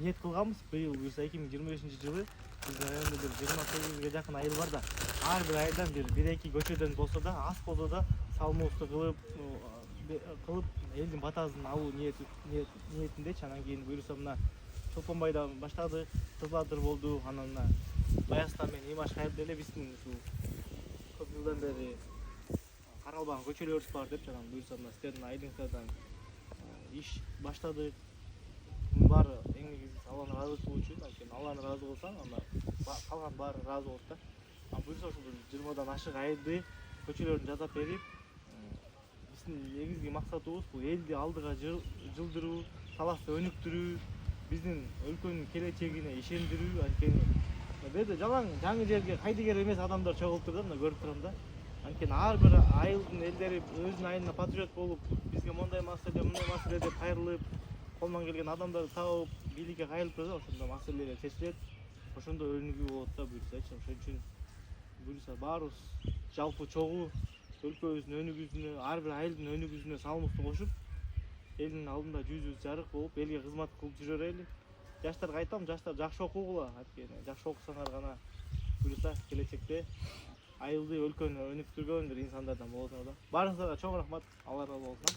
ниет кылганбыз быйыл буюрса 2025-жылы биздин райондо бир 28-ге жакын айыл бар да, ар бир айылдан бир эки көчөдөн болсо да, аз болсо да салмоосту кылып элдин батасын алуу ниетиндечи. Анан кийин буюрса мына Чолпонбайдан баштадык, Кызыл Адыр болду, анан мына Баястан менен Имаш Кайрда эле биздин ушул көп жылдан бери каралбаган көчөлөрүбүз бар деп, анан буюрса мына сиздердин айылыңыздардан иш баштадык. Мунун баары эң негизгиси Алланын ыраазычылыгы үчүн, анткени Алланын ыраазы болсаң, анда калган баары ыраазы болот да. Буюрса ушул 20 ашык айылды көчөлөрүн жасап берип, биздин негизги максатыбыз бул элди алдыга жылдыруу, талашты өнүктүрүү, биздин өлкөнүн келечегине ишендирүү. Анткени бу жерде жалаң жаңы жерге кайдыгер эмес адамдар чогулуп турду да, мына көрүп турам да. Анткени ар бир айылдын элдери өзүнүн айылына патриот болуп, бизге мондай маселе, мындай маселе деп кайрылып, колунан келген адамдарды табып, бийликке кайрылып турса, ошондо маселелер чечилет, ошондо өнүгүү болот да буюрсачы. Ошон үчүн буюрса баарыбыз жалпы чогуу өлкөбүздүн өнүгүүсүнө, ар бир айылдын өнүгүүсүнө салымыбызды кошуп, элдин алдында жүзүбүз жарык болуп, элге кызмат кылып жүрө берели. Жаштарга айтам, жаштар жакшы окугула, анткени жакшы окусаңар гана буюрса келечекте айылды, өлкөнү өнүктүргөн бир инсандардан болосуңар да. Баарыңыздарга чоң рахмат. Алла ыраазы болсун.